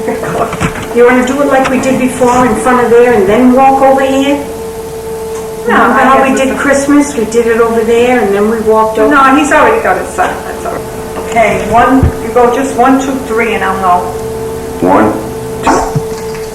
You want to do it like we did before in front of there and then walk over here? No, Remember how we I guess did Christmas? We did it over there and then we walked over. No, he's already got it set, that's all right. Okay, you go just 1, 2, 3, and I'll know. 1, 2.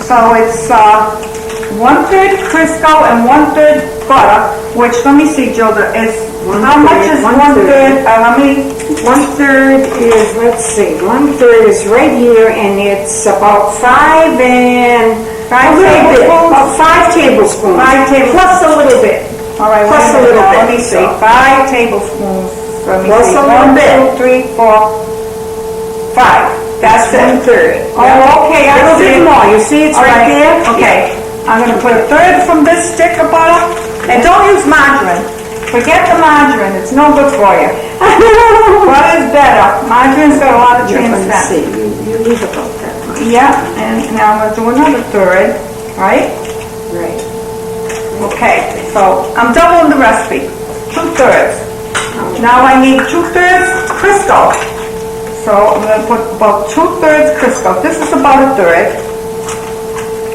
So it's 1/3 Crisco and 1/3 butter, which, let me see, Gilda, is, how much is 1/3, how many? 1/3 is, let's see, 1/3 is right here and it's about 5 tablespoons. About 5 tablespoons. 5 tablespoons. Plus a little bit. All right, Plus wait a little bit. Let me see, 5 tablespoons. Let me Plus see. a little 1, bit. 2, 3, 4, 5. That's it. 1/3. Oh, okay, I A little see bit it. more. You see it's All right there? Okay, I'm gonna put 1/3 from this stick of butter, and don't use margarine. Forget the margarine, it's no good for you. Butter's better. Margarine's got a lot of You're trans gonna fat. see. You leave about that much. Yeah, and now I'm gonna do another 1/3, right? Right. Okay, so I'm doubling the recipe. 2/3. Now I need 2/3 Crisco. So I'm gonna put about 2/3 Crisco. This is about 1/3.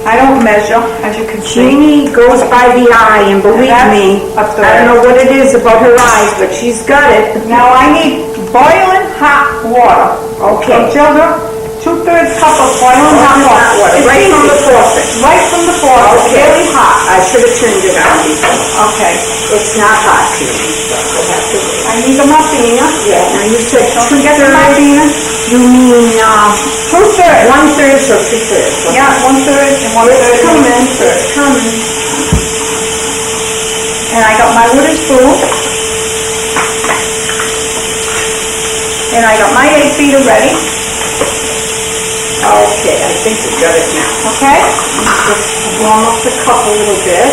I don't measure, as you can see. Jeannie goes by the eye, and believe That's me, a I third. don't know what it is about her eyes, but she's got it. Now I need boiling hot water. Okay. So Gilda, 2/3 cup of boiling hot water. It's Right from easy. the faucet. Right from the faucet, Okay. really hot. I should have turned it on before. Okay. It's not hot, Jeannie, so we'll have to wait. I need a muffina. Yeah, now you said Don't forget the 2/3. muffina. You mean, 2/3. 1/3 or 2/3? Yeah, 1/3 and 1/3. It's coming, and 1/3. it's coming. And I got my wooden spoon. And I got my egg beater ready. Okay, I think we got it now. Okay? Just warm up the cup a little bit.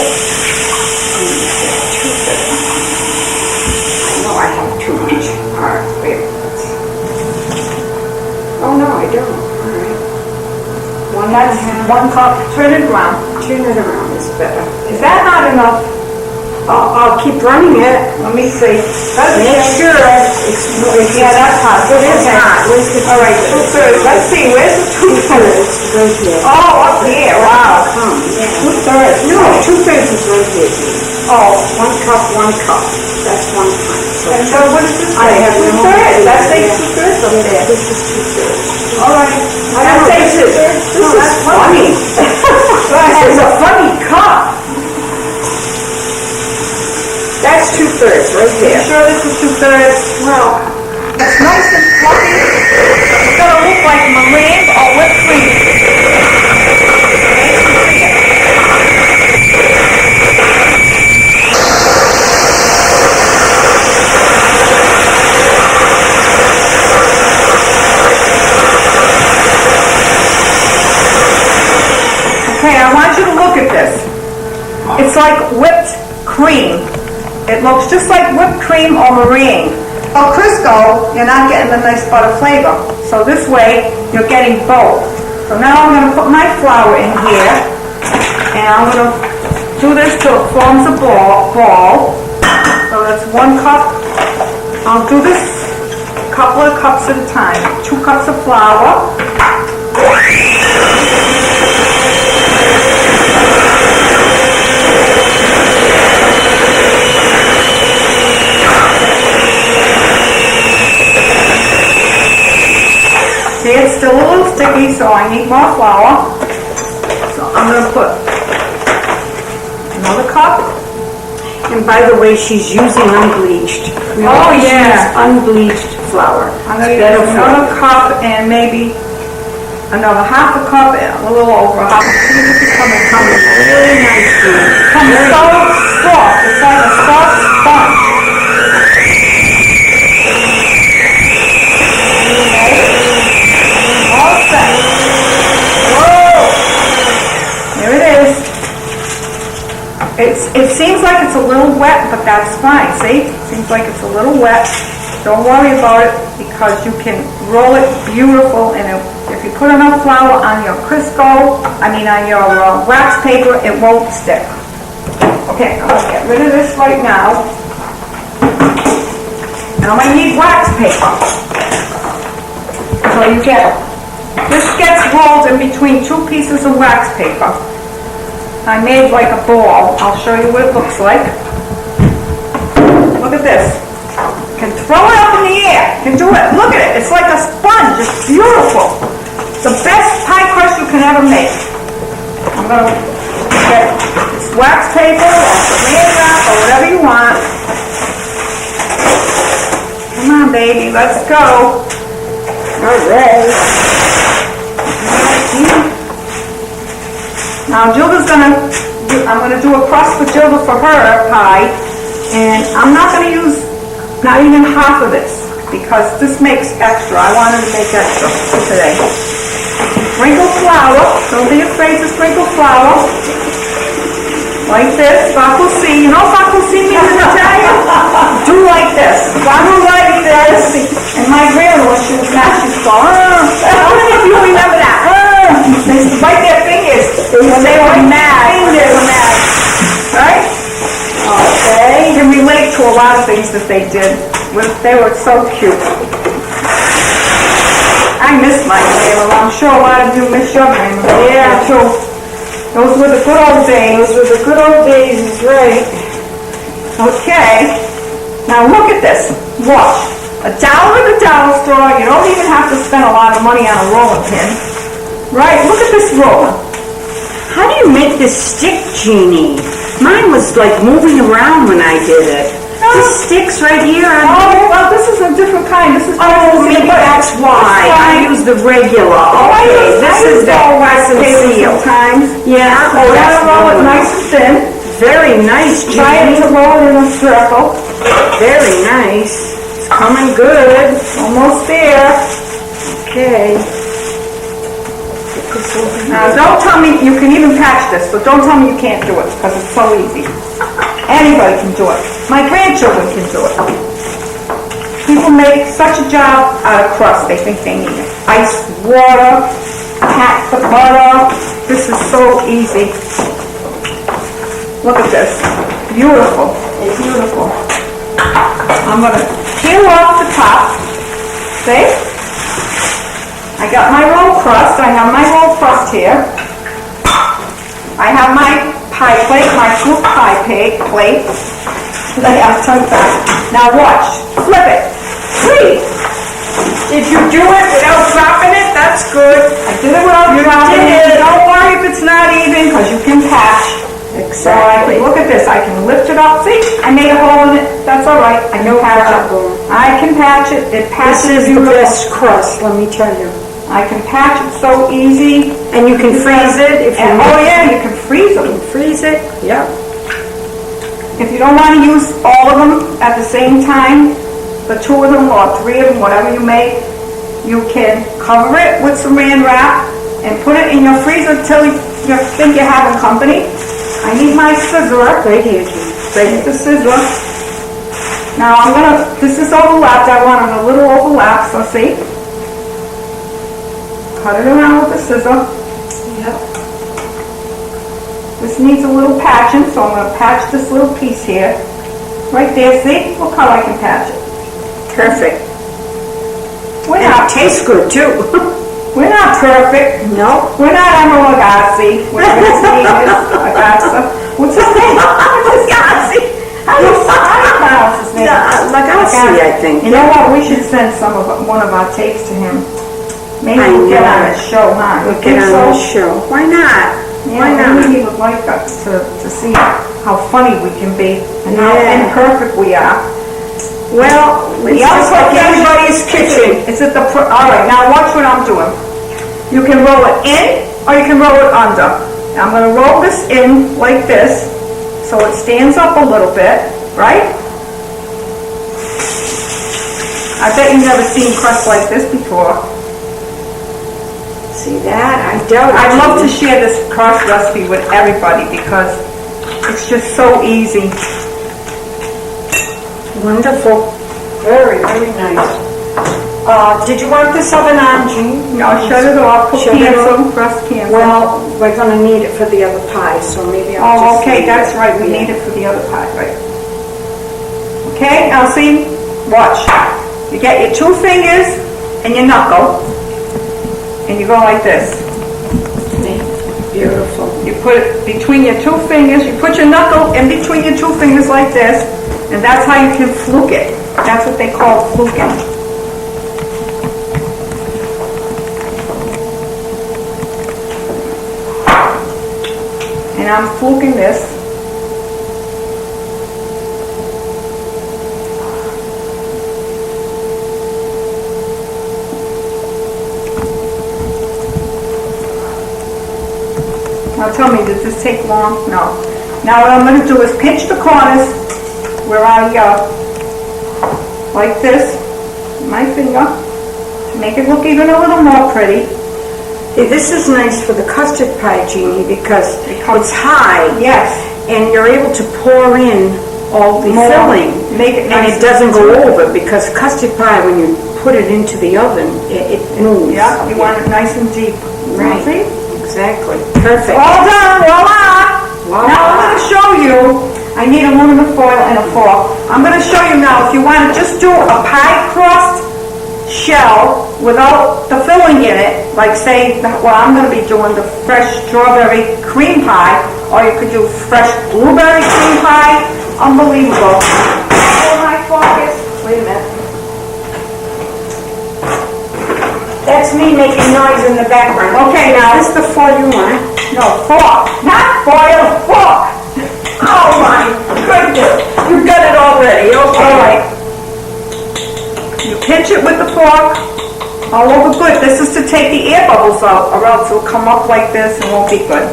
I know I have too much. All right, wait. Oh, no, I don't. All right. That's 1 cup. Turn it around. Turn it around is better. Is that not enough? I'll keep running it. Let me see. Make sure it's Yeah, that's hot. It is hot. Where's the All right, 2/3. Let's see, where's the 2/3? Right here. Oh, up here, wow. Yeah. 2/3. No, 2/3 is right here. Oh, 1 cup, 1 cup. That's 1 pint. and so what does this I say? have no 2/3. idea. That says 2/3 up there. This is 2/3. All right. I don't know, That this says is, 2/3. this No, is that's funny. This is a funny cup. That's 2/3 right You there. sure this is 2/3? Well, It's nice and fluffy. It's gonna look like meringue or whipped cream. Nice and clear. Okay, I want you to look at this. It's like whipped cream. It looks just like whipped cream or meringue. Oh, Crisco, you're not getting the nice butter flavor. So this way, you're getting both. So now I'm going to put my flour in here, and I'm going to do this till it forms a ball. So that's 1 cup. I'll do this a couple of cups at a time. 2 cups of flour. See, it's still a little sticky, so I need more flour. So I'm going to put another cup. and by the way, she's using unbleached. We Oh, always yeah. use unbleached flour. I'm going to It's better use for another you. cup and maybe another half a cup, and a little over half a cup. See, this is coming Really nice, Jean. comes so soft. It's like a soft sponge. Okay. All set. Whoa! There it is. It seems like it's a little wet, but that's fine. See? Seems like it's a little wet. Don't worry about it because you can roll it beautiful, and if you put enough flour on your Crisco, on your wax paper, it won't stick. Okay, I'm gonna get rid of this right now. Now I need wax paper. So you get, this gets rolled in between two pieces of wax paper. I made like a ball. I'll show you what it looks like. Look at this. Can throw it up in the air. Can do it. Look at it. It's like a sponge. It's beautiful. The best pie crust you can ever make. I'm going to get this wax paper or saran wrap or whatever you want. Come on, baby. Let's go. All right. Now Gilda's I'm gonna do a crust for Gilda for her pie, and I'm not gonna use not even half of this because this makes extra. I wanted to make extra for today. Sprinkle flour. Don't be afraid to sprinkle flour. Like this. Facussi. You know what facussi means in Italian? Do like this. Do like this. And my grandma, she was mad. She's going, how many of you remember that? They bite their fingers when they were mad. They were mad. Right? Okay. You can relate to a lot of things that they did. They were so cute. I miss my grandma. I'm sure a lot of you miss your grandma. Yeah, too. Those were the good old days. Those were the good old days, is right. Okay. Now look at this. Watch. $1 at the dollar store. You don't even have to spend a lot of money on a rolling pin. Right? Look at this roller. How do you make this stick, Jeannie? Mine was like moving around when I did it. This sticks right here. Oh, well, this is a different kind. This is maybe that's why. I use the regular. Okay, this is the wax and seal. Sometimes. Yeah. Oh, that's roll it nice and thin. Very nice, Jeannie. Try it to roll it in a circle. Very nice. It's coming good. Almost there. Okay. Now, don't tell me you can even patch this, but don't tell me you can't do it because it's so easy. Anybody can do it. My grandchildren can do it. People make such a job out of crust. They think they need it. Ice water, pack the butter. This is so easy. Look at this. Beautiful. It's beautiful. I'm going to peel off the top. See? I got my roll crust. I have my roll crust here. I have my pie plate, my fruit pie plate. Now watch. Flip it. Please. Did you do it without dropping it? That's good. I did it without dropping it. Don't worry if it's not even because you can patch. Exactly. So look at this. I can lift it up. See? I made a hole in it. That's all right. I can patch it. I can patch it. It patches. This is the best crust, let me tell you. I can patch it so easy. And you can freeze it if you oh yeah, you can freeze them. freeze it. Yep. If you don't want to use all of them at the same time, the 2 of them or 3 of them, whatever you make, you can cover it with saran wrap and put it in your freezer till you think you're having company. I need my scissor. Right here, Jeannie. Right with the scissor. Now this is overlapped. I want a little overlap, so see? Cut it around with the scissor. Yep. This needs a little patching, so I'm going to patch this little piece here. Right there, see? Look how I can patch it. Perfect. We're And not, it tastes good too. we're not perfect. No. We're not Emma Lagazzi. We're Lagazza. What's his name? Lagazzi. How do you pronounce his name? Lagazzi, I think. You know what? We should send one of our tapes to him. Maybe we'll get on a show, huh? We'll get on a show. Why not? Yeah, Why not? maybe he would like us to see how funny we can be and how Yeah. imperfect we are. Well, it's just like everybody's kitchen. It's at the all right. Now watch what I'm doing. You can roll it in or you can roll it under. I'm going to roll this in like this, so it stands up a little bit, right? I bet you've never seen crust like this before. See that? I doubt it. I'd love to share this crust recipe with everybody because it's just so easy. Wonderful. Very, very nice. Did you want this oven on, Jean? No, shut it off. Put Shut it cancel, crust cancel. Well, we're going to need it for the other pie, so maybe I'll Oh, just... okay, leave that's it. right. We need it for the other pie, right? Okay, now see, watch. You get your 2 fingers and your knuckle, and you go like this. Beautiful. You put it between your two fingers, you put your knuckle in between your two fingers like this, and that's how you can fluke it. That's what they call fluking. And I'm fluking this. Now tell me, did this take long? No. Now what I'm going to do is pinch the corners where I, like this, with my finger, to make it look even a little more pretty. Hey, this is nice for the custard pie, Jeannie, because it's high. Yes. And you're able to pour in all the More. filling. Make it And nice it doesn't go over, because custard pie, when you put it into the oven, it moves. Yeah, you want it nice and deep. Right. See? Exactly. Perfect. All done, voila! Voila. Now I'm going to show you, I need aluminum foil and a fork. I'm going to show you now, if you want to just do a pie crust shell without the filling in it, like say, well, I'm going to be doing the fresh strawberry cream pie, or you could do fresh blueberry cream pie. Unbelievable. Where my fork is? Wait a minute. That's me making noise in the background. Okay, now, Is this the foil you want? no, fork, not foil, fork. Oh my goodness, you got it already, okay. All right. You pinch it with the fork, all over good. This is to take the air bubbles out, or else it'll come up like this and won't be good.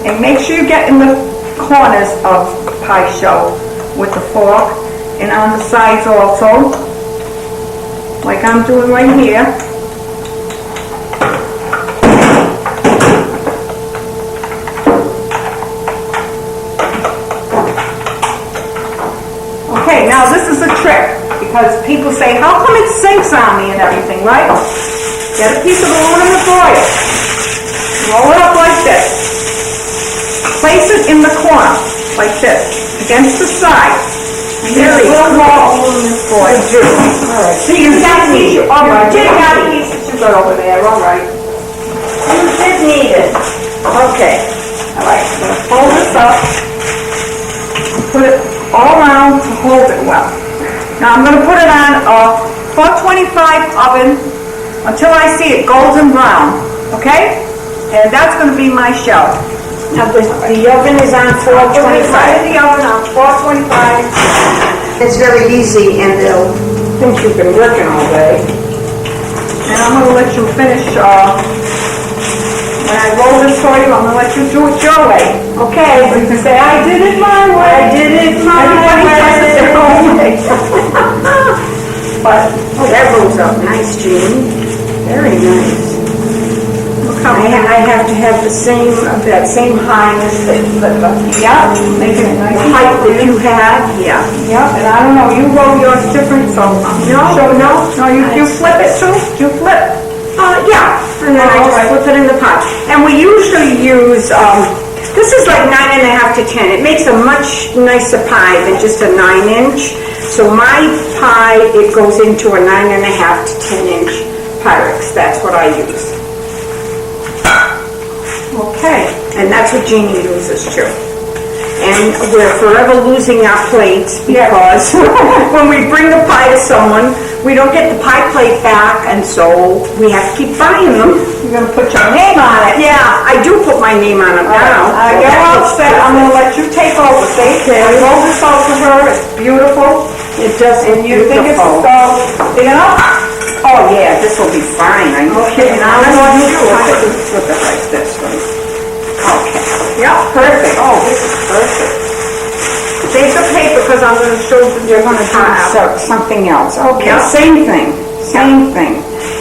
And make sure you get in the corners of the pie shell with the fork, and on the sides also, like I'm doing right here. Okay, now this is a trick, because people say, how come it sinks on me and everything, right? Get a piece of aluminum foil, roll it up like this, place it in the corner, like this, against the side. And there's a little more aluminum foil. Alright. So you got these, you did got a piece that you got over there, all right. You did need it. Okay, all right, I'm gonna fold this up, put it all around to hold it well. Now I'm gonna put it on a 425 oven until I see it golden brown, okay? And that's gonna be my shell. Now, the oven is on Put it 425. right in the oven on 425. It's very easy, and they'll think you've been working all day. And I'm gonna let you finish, when I roll this for you, I'm gonna let you do it your way. Okay. So you can say, I did it my way. I did it my Everybody way. does it their own way. But, Oh, that rolls up nice, Jeannie. Very nice. look how I have to have that same highness that yeah, making it nice. the height that you have. Yeah. Yeah, and I don't know, you roll yours different, so. No, you flip it too? You flip? Yeah. And then I Oh, just right. flip it in the pot. And we usually use, this is like 9.5 to 10. It makes a much nicer pie than just a 9-inch. So my pie, it goes into a 9.5 to 10-inch Pyrex. That's what I use. Okay. And that's what Jeannie uses too. And we're forever losing our plates because when we bring the pie to someone, we don't get the pie plate back, and so we have to keep buying them. You're gonna put your name on it. Yeah, I do put my name on them now. You're all set, I'm gonna let you take over, see? I roll this out to her, it's beautiful. It does, And you think it's beautiful. big enough? Oh yeah, this will be fine. I know. Okay, now I'm going to do it. Flip it like this, right? Okay. Yeah, Perfect. Oh, this is perfect. save the paper, because I'm gonna show you. You're going to do something else. Okay, Yeah. same thing.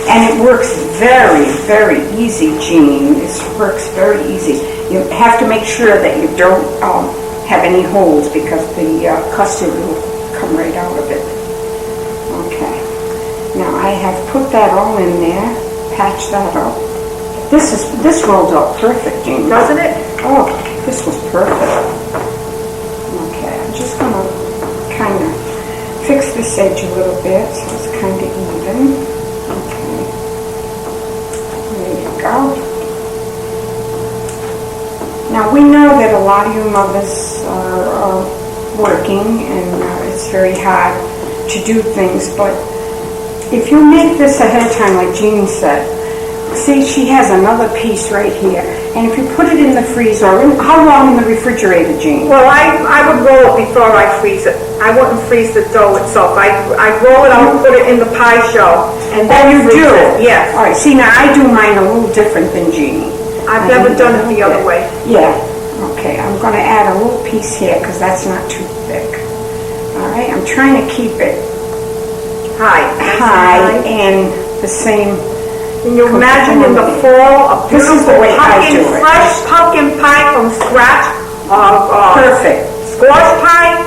And it works very, very easy, Jean. It works very easy. You have to make sure that you don't have any holes, because the custard will come right out of it. Okay. Now I have put that all in there, patch that up. This rolled up perfect, Jean. Doesn't it? Oh, this was perfect. Okay, I'm just gonna kind of fix this edge a little bit so it's kind of even. Okay. There you go. lot of you mothers are working, and it's very hard to do things, but if you make this ahead of time, like Jean said, see, she has another piece right here, and if you put it in the freezer, how long in the refrigerator, Jean? Well, I would roll it before I freeze it. I wouldn't freeze the dough itself. I'd roll it out and put it in the pie shell, and then you freeze do? it. Yes. All right, see, now I do mine a little different than Jean. I've never done it the other way. Yeah, okay, I'm going to add a little piece here because that's not too thick. All right, I'm trying to keep it high and the same. Can you imagine in the fall a This is the beautiful way I do it. fresh pumpkin pie from scratch? Perfect. Squash pie?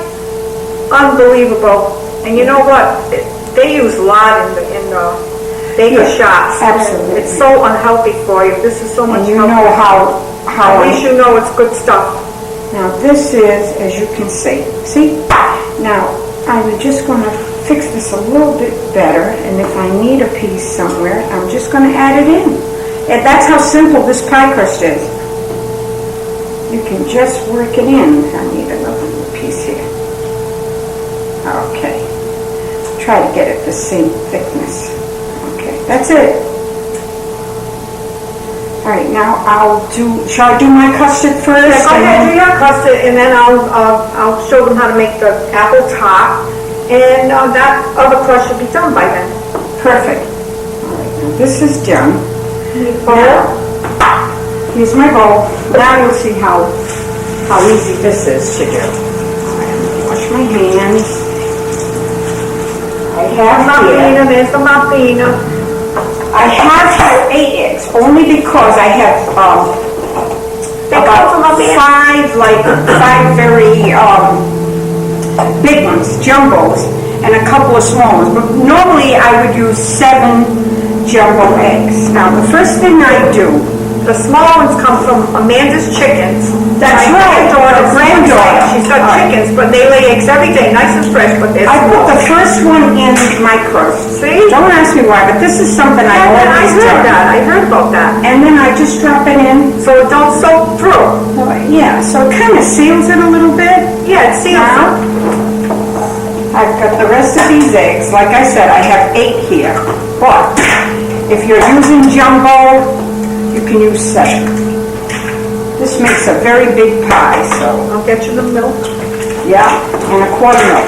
Unbelievable. And you know what? They use lard in the baker shops. Absolutely. It's so unhealthy for you. This is so much And you healthier. know how At least you know it's good stuff. now this is, as you can see, now I'm just going to fix this a little bit better, and if I need a piece somewhere, I'm just going to add it in. And that's how simple this pie crust is. You can just work it in. I need another little piece here. Okay. Try to get it the same thickness. Okay, that's it. All right, now shall I do my custard first? Yeah, go ahead, do your custard, and then I'll show them how to make the apple tart, and that other crust should be done by then. Perfect. All right, now this is done. Bowl. Now, here's my bowl. Now you'll see how easy this is to do. All right, I'm gonna wash my hands. I have here. There's the muffina. I have here 8 eggs, only because I have about five very big ones, jumbos, and a couple of small ones. But normally I would use 7 jumbo eggs. Now the first thing I do, The small ones come from Amanda's chickens. That's My right, granddaughter. She's got All right. chickens, but they lay eggs every day, nice and fresh, but they're I put small. the first one in my crust. See? Don't ask me why, but this is something I I always do. heard that. I heard about that. And then I just drop it in. So it don't soak through. Yeah, so it kind of seals it a little bit. Yeah, it seals Now, I've got the rest of these eggs. Like I said, I have 8 here. But if you're using jumbo, you can use 7. This makes a very big pie, so I'll get you the milk. yeah, and a quart of milk.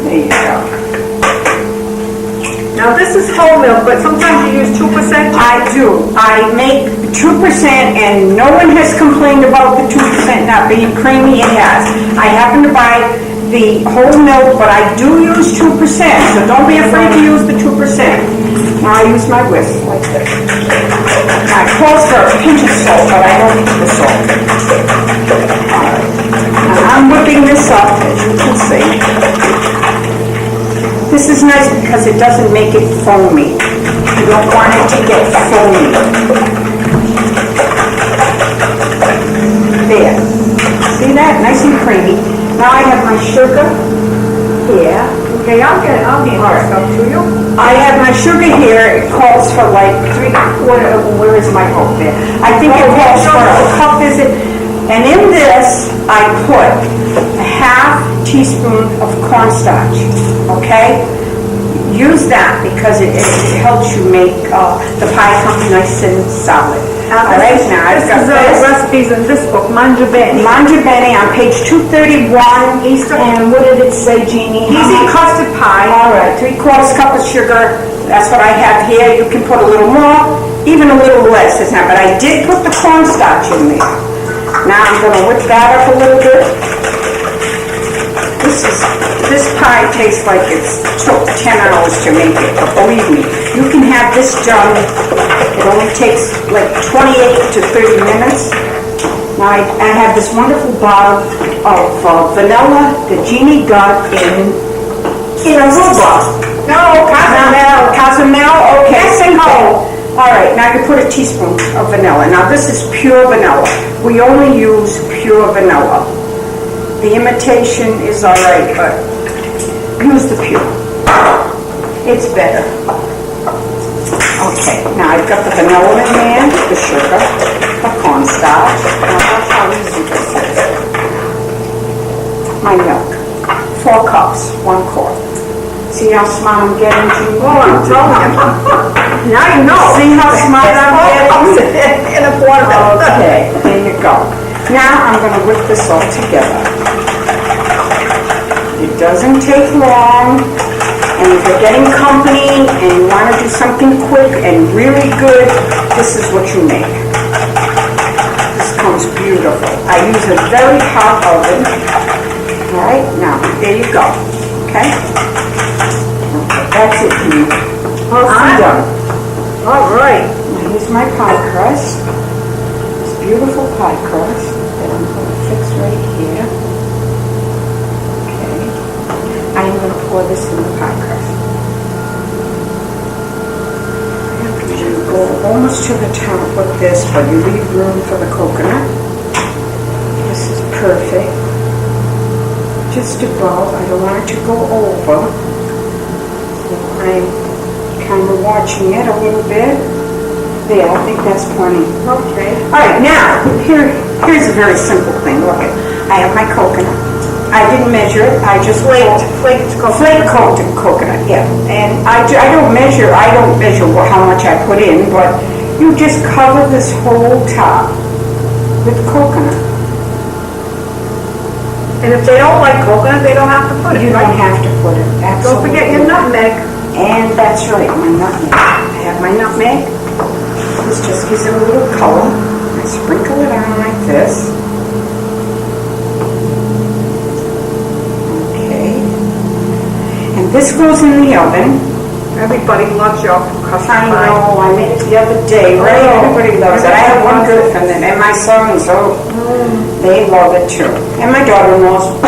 There you go. Now this is whole milk, but sometimes you use 2%. I do. I make 2%, and no one has complained about the 2% not being creamy. It has. I happen to buy the whole milk, but I do use 2%, so don't be afraid to use the 2%. Now I use my whisk like this. Now it calls for a pinch of salt, but I don't need the salt. All right. Now I'm whipping this up, as you can see. This is nice because it doesn't make it foamy. You don't want it to get foamy. There. See that? Nice and creamy. Now I have my sugar here. Okay, I'll hand this up to you. I have my sugar here. It calls for like 3/4. Where is my cup there? I think it calls for a cup, is it? And in this, I put a half teaspoon of cornstarch. Okay? Use that because it helps you make the pie come nice and solid. All right, now I've got This is this. recipes in this book, Mangia Bene. Mangia Bene on page 231. Easter. And what did it say, Jeannie? Easy custard pie. All right, 3/4 cup of sugar. That's what I have here. You can put a little more, even a little less. It's not, but I did put the cornstarch in there. Now I'm going to whip that up a little bit. This pie tastes like it's took 10 hours to make it, but believe me, you can have this done. It only takes like 28 to 30 minutes. Now I have this wonderful bottle of vanilla that Jeannie got in a robot. No, Cozumel, okay, same whole. All right, now you put a teaspoon of vanilla. Now this is pure vanilla. We only use pure vanilla. The imitation is all right, but use the pure. It's better. Okay. Okay, now I've got the vanilla in there, the sugar, the cornstarch. Now watch how easy this is. My milk, 4 cups, 1 quart. See how smart I'm getting to you? Oh, I'm telling you. Now you know. See how smart I'm getting? In a quarter. Okay, there you go. Now I'm going to whip this all together. It doesn't take long, and if you're getting company and you want to do something quick and really good, this is what you make. This comes beautiful. I use a very hot oven. All right, now there you go. Okay? That's it, Dee. I'm done. All right. Now here's my pie crust. This beautiful pie crust that I'm going to fix right here. Okay. I am going to pour this in the pie crust. You go almost to the top with this, but you leave room for the coconut. This is perfect. Just above. I don't want it to go over. I'm kind of watching it a little bit. There, I think that's plenty. Okay. All right, now, here's a very simple thing. Look, I have my coconut. I didn't measure it. I just flaked coated coconut, yeah. And I don't measure how much I put in, but you just cover this whole top with coconut. And if they don't like coconut, they don't have to put it. You don't have to put it. Absolutely. Don't forget your nutmeg. And that's right, my nutmeg. I have my nutmeg. This just gives it a little color. I sprinkle it on like this. Okay. And this goes in the oven. Everybody loves your custard I pie. know, I made it the other day, right? Everybody loves it. I have one good from them, and my sons, they love it too. And my daughter-in-laws,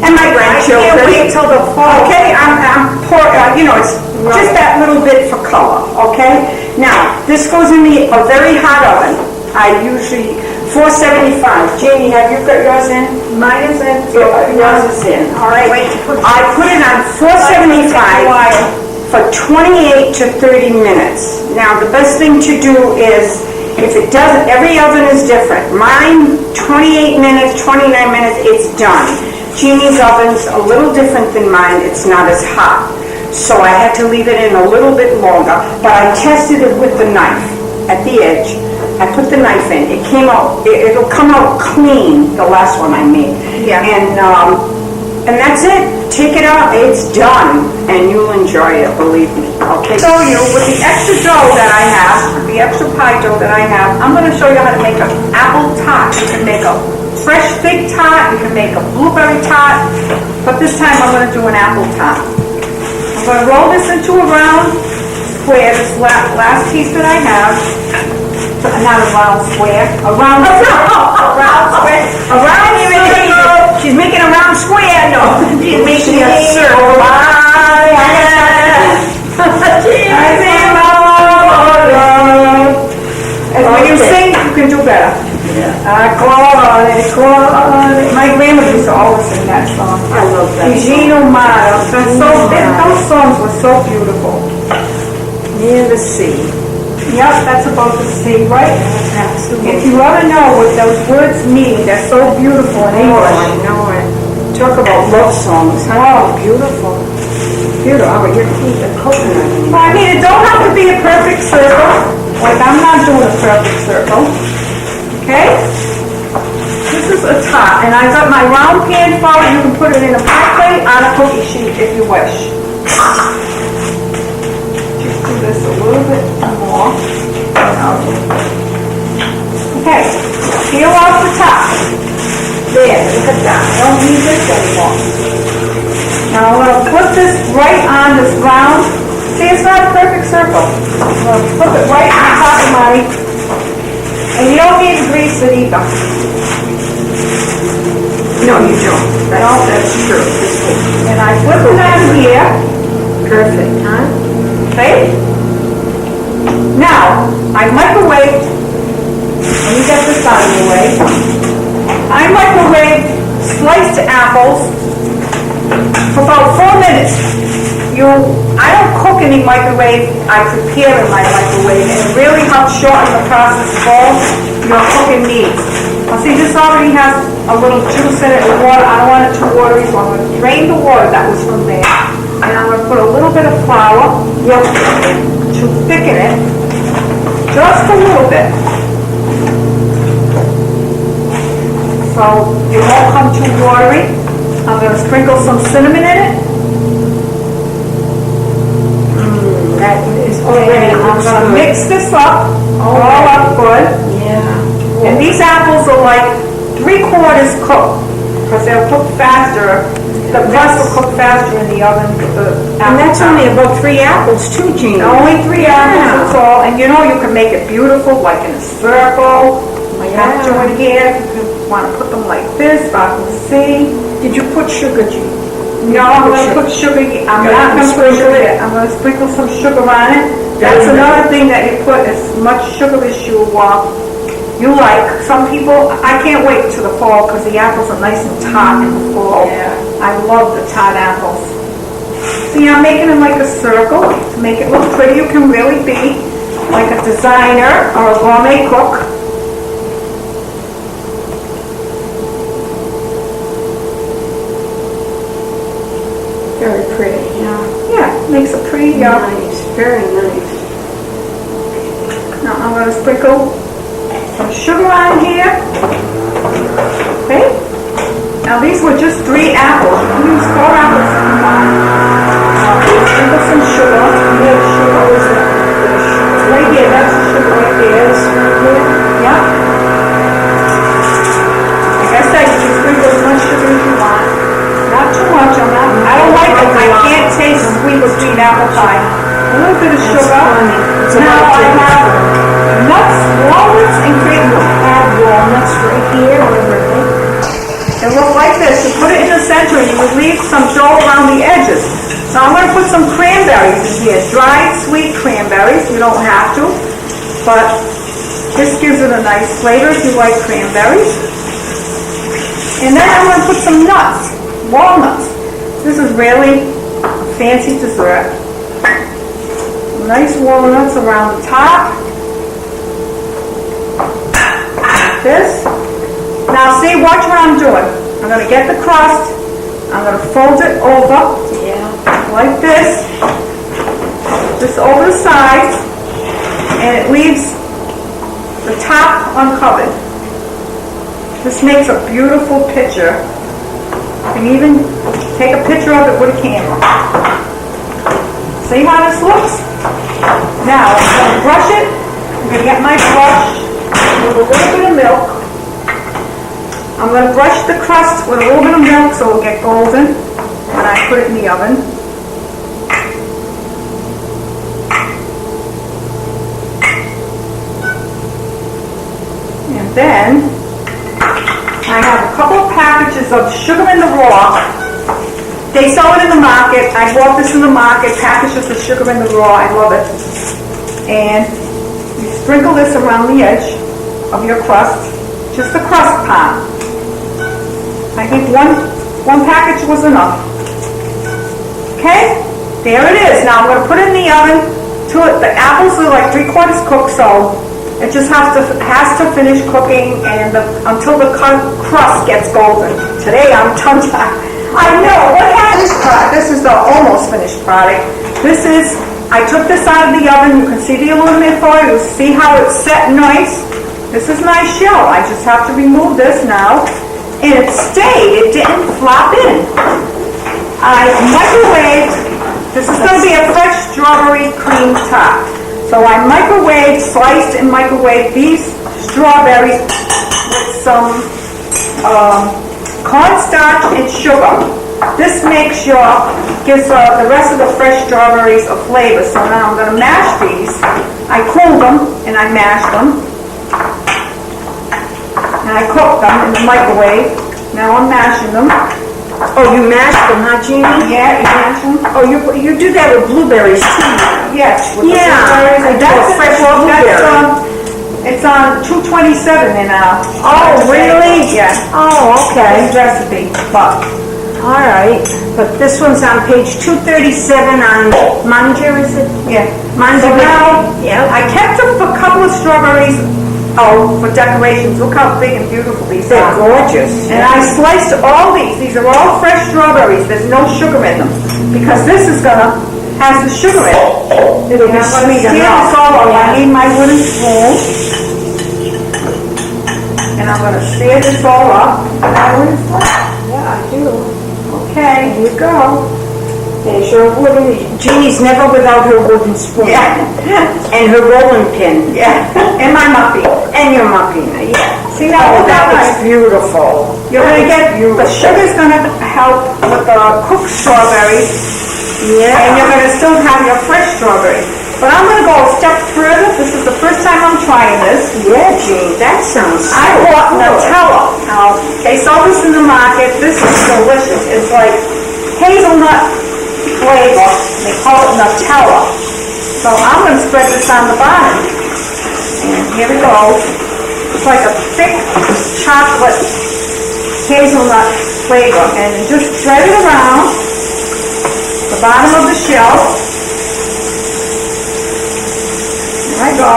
and my grandchildren. I can't wait till the fall. Okay, I'm pouring, it's just that little bit for color, okay? Now, this goes in a very hot oven. I usually, 475. Jamie, have you got yours in? Mine is in. Yours is in, all right? I put it on 475 for 28 to 30 minutes. Now, the best thing to do is, if it doesn't, every oven is different. Mine, 28 minutes, 29 minutes, it's done. Jeannie's oven's a little different than mine. It's not as hot. So I had to leave it in a little bit longer. But I tested it with the knife at the edge. I put the knife in. It came out, it'll come out clean, the last one I made. Yeah. And that's it. Take it out. It's done. And you'll enjoy it, believe me. Okay? Show you with the extra dough that I have, the extra pie dough that I have, I'm going to show you how to make an apple tart. You can make a fresh fig tart, you can make a blueberry tart, but this time I'm going to do an apple tart. I'm going to roll this into a round square, this last piece that I have. Not a round square, a round square. A round circle. She's making a round square. No, she's making a circle. And when you sing, you can do better. My grandmother used to always sing that song. I love that Gino Mara. Those songs were so beautiful. Near the sea. Yep, that's about the sea, right? Absolutely. If you want to know what those words mean, they're so beautiful in I English. know it. Talk about love songs. Oh, beautiful. Beautiful. Oh, your feet are coconut. Well, I mean, it don't have to be a perfect circle. Like, I'm not doing a perfect circle. Okay? This is a top, and I got my round pan flour. You can put it in a pie plate on a cookie sheet if you wish. Just do this a little bit more. Okay, peel off the top. There, look at that. I don't need this anymore. Now I'm going to put this right on this round. See, it's not a perfect circle. I'm going to flip it right on top of my, and you don't need to grease it either. No, you don't. That's true. And I flip it on here. Perfect, huh? Okay? Now, I microwave, let me get this out of the way. I microwave sliced apples for about 4 minutes. I don't cook in the microwave, I prepare in my microwave, and it really helps shorten the process of all your cooking needs. Now see, this already has a little juice in it, the water, I don't want it too watery, so I'm going to drain the water that was from there, and I'm going to put a little bit of flour to thicken it, just a little bit. So it won't come too watery. I'm going to sprinkle some cinnamon in it. That is already And I'm going to mix this up, all Alright. up good. Yeah. And these apples are like 3/4 cooked, because they'll cook faster. The crust will cook faster in the oven. And that's only about 3 apples too, Jean. Only 3 apples, that's all. And you know, you can make it beautiful, like in a circle. Like I'm Yeah. doing here. You want to put them like this, so I can see. Did you put sugar, Jean? No, I'm going to put sugar, I'm not going to put sugar in it. I'm going to sprinkle some sugar on it. That's another thing that you put as much sugar as you like. Some people, I can't wait till the fall because the apples are nice and tart in the fall. Yeah. I love the tart apples. See, I'm making them like a circle to make it look pretty. You can really be like a designer or a gourmet cook. Very pretty, yeah. Yeah, makes it pretty. Nice, very nice. Now I'm going to sprinkle some sugar on here. Okay? Now these were just 3 apples. You can use 4 apples if you want. Now sprinkle some sugar. Milk sugar. Right here, that's the sugar right there. Yeah. Like I said, you can sprinkle as much sugar as you want. Not too much. I don't like it. I can't taste sweet apple pie. A little bit of sugar. Now I have nuts, walnuts, and cream. Add walnuts right here or right. It looks like this. You put it in the center and you would leave some dough around the edges. Now I'm going to put some cranberries in here. Dried sweet cranberries. You don't have to. But this gives it a nice flavor if you like cranberries. And then I'm going to put some nuts. Walnuts. This is really a fancy dessert. Nice walnuts around the top. Like this. Now see, watch what I'm doing. I'm going to get the crust. I'm going to fold it over. Yeah. Like this. Just over the sides. And it leaves the top uncovered. This makes a beautiful picture. You can even take a picture of it with a camera. See how this looks? Now, I'm going to brush it. I'm going to get my brush with a little bit of milk. I'm going to brush the crust with a little bit of milk so it'll get golden when I put it in the oven. And then, I have a couple of packages of sugar in the raw. They sell it in the market. I bought this in the market, packages of sugar in the raw. I love it. And you sprinkle this around the edge of your crust, just the crust part. I think one package was enough. Okay, there it is. Now I'm going to put it in the oven. The apples are like 3/4 cooked, so it just has to finish cooking and until the crust gets golden. Today I'm tongue-tied. I know, what happened? This is the almost finished product. I took this out of the oven. You can see the aluminum foil. You see how it's set nice. This is my shell. I just have to remove this now. And it stayed. It didn't flop in. I microwaved. This is going to be a fresh strawberry cream tart. So I sliced and microwaved these strawberries with some cornstarch and sugar. This gives the rest of the fresh strawberries a flavor. So now I'm going to mash these. I cooled them and I mashed them. And I cooked them in the microwave. Now I'm mashing them. Oh, you mashed them, huh, Jeannie? Yeah, you mash them. Oh, you do that with blueberries too. Yes, with the Yeah, blueberries. I And do a fresh blueberry. It's on 227 in Oh, really? Yeah. Oh, okay. This recipe, but All right, but this one's on page 237 on Manja, is it? Yeah. Manja. So now, Yeah. I kept a couple of strawberries, for decorations. Look how big and beautiful these They're are. gorgeous. And I sliced all these. These are all fresh strawberries. There's no sugar in them. Because this is has the sugar in it. It'll be And I'm gonna sweet stir enough. this all up. Yeah. I need my wooden spoon. And I'm gonna stir this all up. My wooden spoon. Yeah, I do. Okay. Here you go. There's your wooden, Jeannie's never without her wooden spoon. Yeah. And her rolling pin. Yeah. And my muffin. And your muffin, yeah. See now, Oh, look that how looks nice. beautiful. You're gonna get, the sugar's gonna help with the cooked strawberries. Yeah. And you're gonna still have your fresh strawberry. But I'm gonna go a step further. This is the first time I'm trying this. Yeah, Jean, that sounds so I bought good. Nutella. Now, they sell this in the market. This is delicious. It's like hazelnut flavor. They call it Nutella. So I'm gonna spread this on the bottom. And here we go. It's like a thick chocolate hazelnut flavor. And just spread it around the bottom of the shelf. There I go.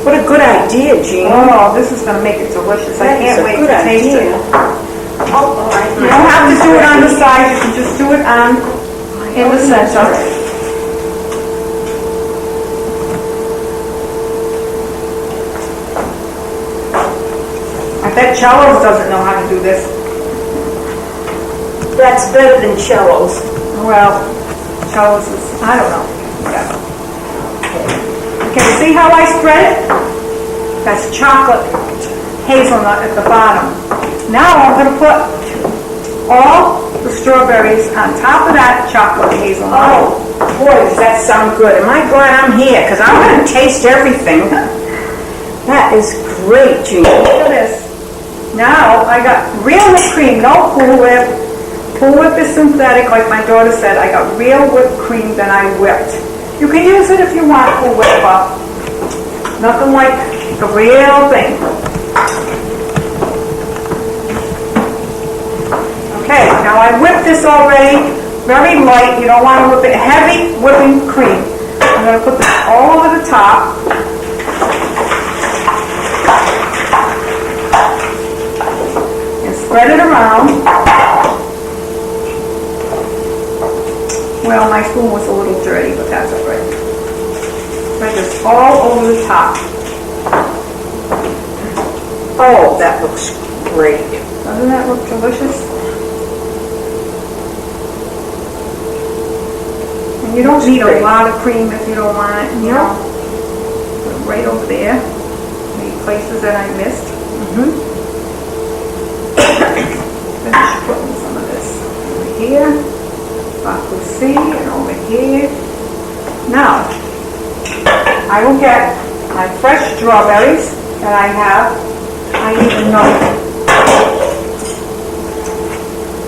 What a good idea, Jean. Oh, this is going to make it delicious. I That is can't a wait good to taste idea. it. Oh, you don't have to do it on the side. You can just do it on in the center. I bet Cellos doesn't know how to do this. That's better than cellos. Well, Cellos is, I don't know, whatever. Okay, see how I spread it? That's chocolate hazelnut at the bottom. Now I'm going to put all the strawberries on top of that chocolate hazelnut. Oh, boy, does that sound good. Am I glad I'm here? Because I'm going to taste everything. That is great, Jean. Look at this. Now I got real whipped cream, no Cool Whip. Cool Whip is synthetic, like my daughter said. I got real whipped cream that I whipped. You can use it if you want Cool Whip, but nothing like the real thing. Okay, now I whipped this already, very light. You don't want to whip it heavy, whipping cream. I'm going to put this all over the top. And spread it around. Well, my spoon was a little dirty, but that's all right. Spread this all over the top. Oh, that looks great. Doesn't that look delicious? And you don't need a lot of cream if you don't want it, you know. Put it right over there. Any places that I missed. Finish putting some of this over here. Cucina and over here. Now, I will get my fresh strawberries that I have. I even know.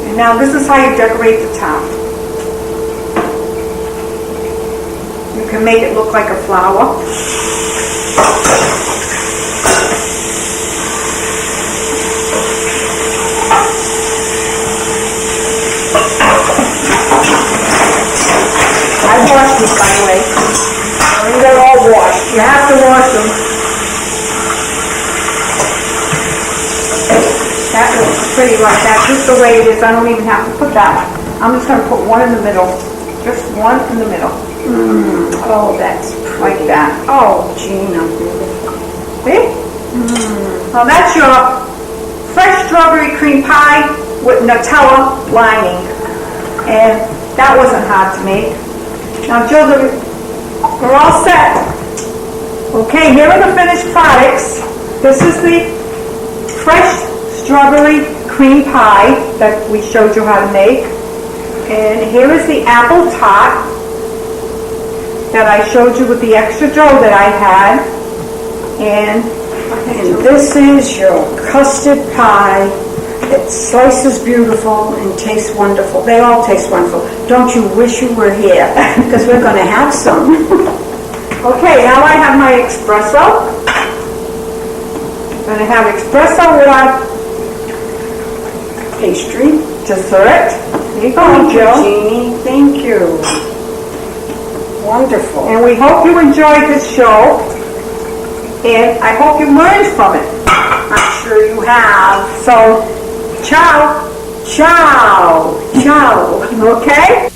And now this is how you decorate the top. You can make it look like a flower. I washed these, by the way. They're all washed. You have to wash them. That looks pretty like that, just the way it is. I don't even have to put that. I'm just going to put one in the middle. Just one in the middle. Oh, that's Like that. Oh, Jean, I'm beautiful. See? Now that's your fresh strawberry cream pie with Nutella lining. And that wasn't hard to make. Now, children, we're all set. Okay, here are the finished products. This is the fresh strawberry cream pie that we showed you how to make. And here is the apple tart that I showed you with the extra dough that I had. And this is your custard pie. It slices beautiful and tastes wonderful. They all taste wonderful. Don't you wish you were here? Because we're going to have some. okay, now I have my espresso. I'm going to have espresso with pastry. dessert. Here you go, Thank you, Jill. Jeannie. Thank you. Wonderful. And we hope you enjoyed this show, and I hope you learned from it. I'm sure you have. So, ciao, Ciao. Ciao. okay?